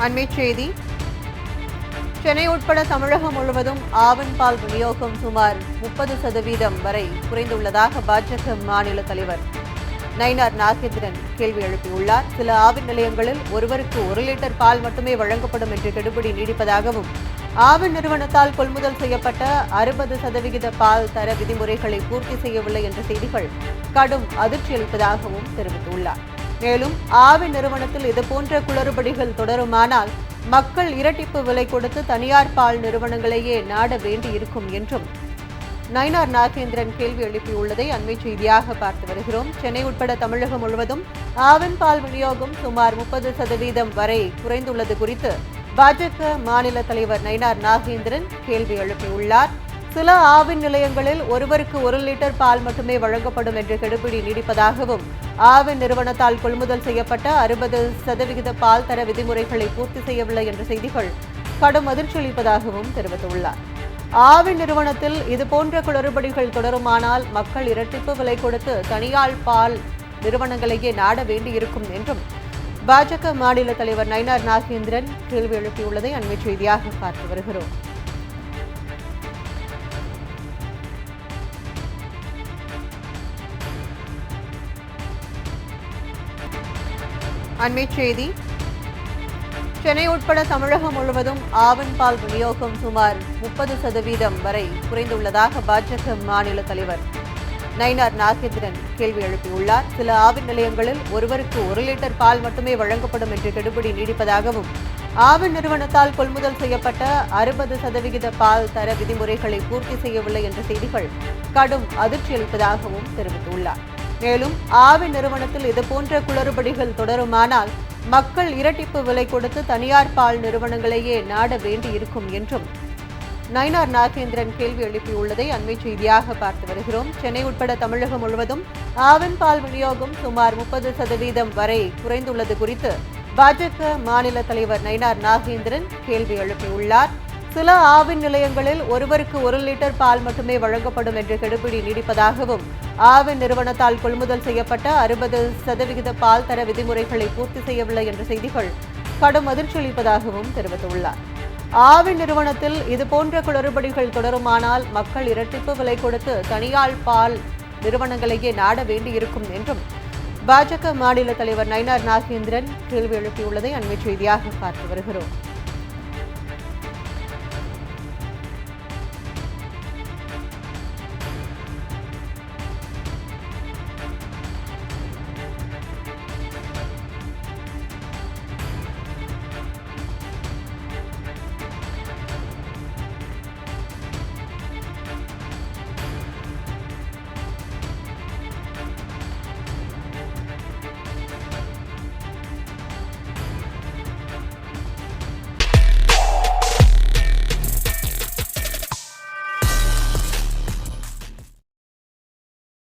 அண்மைச் செய்தி. சென்னை உட்பட தமிழகம் முழுவதும் ஆவின் பால் விநியோகம் சுமார் 30% வரை குறைந்துள்ளதாக பாஜக மாநில தலைவர் நயினார் நாகேந்திரன் கேள்வி எழுப்பியுள்ளார். சில ஆவின் நிலையங்களில் ஒருவருக்கு 1 லிட்டர் பால் மட்டுமே வழங்கப்படும் என்று கெடுபிடி நீடிப்பதாகவும், ஆவின் நிறுவனத்தால் கொள்முதல் செய்யப்பட்ட 60% பால் தர விதிமுறைகளை பூர்த்தி செய்யவில்லை என்ற செய்திகள் கடும் அதிர்ச்சி அளிப்பதாகவும் தெரிவித்துள்ளார். மேலும் ஆவின் நிறுவனத்தில் இதுபோன்ற குளறுபடிகள் தொடருமானால் மக்கள் இரட்டிப்பு விலை கொடுத்து தனியார் பால் நிறுவனங்களையே நாட வேண்டியிருக்கும் என்றும் நயினார் நாகேந்திரன் கேள்வி எழுப்பியுள்ளதை அண்மைச் செய்தியாக பார்த்து வருகிறோம். சென்னை உட்பட தமிழகம் முழுவதும் ஆவின் பால் விநியோகம் சுமார் 30% வரை குறைந்துள்ளது குறித்து பாஜக மாநில தலைவர் நயினார் நாகேந்திரன் கேள்வி எழுப்பியுள்ளார். சில ஆவின் நிலையங்களில் ஒருவருக்கு 1 லிட்டர் பால் மட்டுமே வழங்கப்படும் என்று கெடுபிடி நீடிப்பதாகவும், ஆவின் நிறுவனத்தால் கொள்முதல் செய்யப்பட்ட 60% பால் தர விதிமுறைகளை பூர்த்தி செய்யவில்லை என்ற செய்திகள் கடும் அதிர்ச்சி அளிப்பதாகவும் தெரிவித்துள்ளார். ஆவின் நிறுவனத்தில் இதுபோன்ற குளறுபடிகள் தொடருமானால் மக்கள் இரட்டிப்பு விலை கொடுத்து தனியார் பால் நிறுவனங்களையே நாட வேண்டியிருக்கும் என்றும் பாஜக மாநில தலைவர் நயினார் நாகேந்திரன் கேள்வி எழுப்பியுள்ளதை அண்மைச் செய்தியாக பார்த்து வருகிறோம். அண்மைச் செய்தி. சென்னை உட்பட தமிழகம் முழுவதும் ஆவின் பால் விநியோகம் சுமார் 30% வரை குறைந்துள்ளதாக பாஜக மாநில தலைவர் நயினார் நாகேந்திரன் கேள்வி எழுப்பியுள்ளார். சில ஆவின் நிலையங்களில் ஒருவருக்கு 1 லிட்டர் பால் மட்டுமே வழங்கப்படும் என்று கெடுபிடி நீடிப்பதாகவும், ஆவின் நிறுவனத்தால் கொள்முதல் செய்யப்பட்ட 60% பால் தர விதிமுறைகளை பூர்த்தி செய்யவில்லை என்ற செய்திகள் கடும் அதிர்ச்சி அளிப்பதாகவும் தெரிவித்துள்ளார். மேலும் ஆவின் நிறுவனத்தில் இதுபோன்ற குளறுபடிகள் தொடருமானால் மக்கள் இரட்டிப்பு விலை கொடுத்து தனியார் பால் நிறுவனங்களையே நாட வேண்டியிருக்கும் என்றும் நயினார் நாகேந்திரன் கேள்வி எழுப்பியுள்ளதை அண்மைச் செய்தியாக பார்த்து வருகிறோம். சென்னை உட்பட தமிழகம் முழுவதும் ஆவின் பால் விநியோகம் சுமார் 30% வரை குறைந்துள்ளது குறித்து பாஜக மாநில தலைவர் நயினார் நாகேந்திரன் கேள்வி எழுப்பியுள்ளார். சில ஆவின் நிலையங்களில் ஒருவருக்கு 1 லிட்டர் பால் மட்டுமே வழங்கப்படும் என்று கெடுபிடி நீடிப்பதாகவும், ஆவின் நிறுவனத்தால் கொள்முதல் செய்யப்பட்ட 60% பால் தர விதிமுறைகளை பூர்த்தி செய்யவில்லை என்ற செய்திகள் கடும் அதிர்ச்சி அளிப்பதாகவும் தெரிவித்துள்ளார். ஆவின் நிறுவனத்தில் இதுபோன்ற குளறுபடிகள் தொடருமானால் மக்கள் இரட்டிப்பு விலை கொடுத்து தனியார் பால் நிறுவனங்களையே நாட வேண்டியிருக்கும் என்றும் பாஜக மாநில தலைவர் நயினார் நாகேந்திரன் கேள்வி எழுப்பியுள்ளதை அண்மைச் செய்தியாக பார்த்து வருகிறோம்.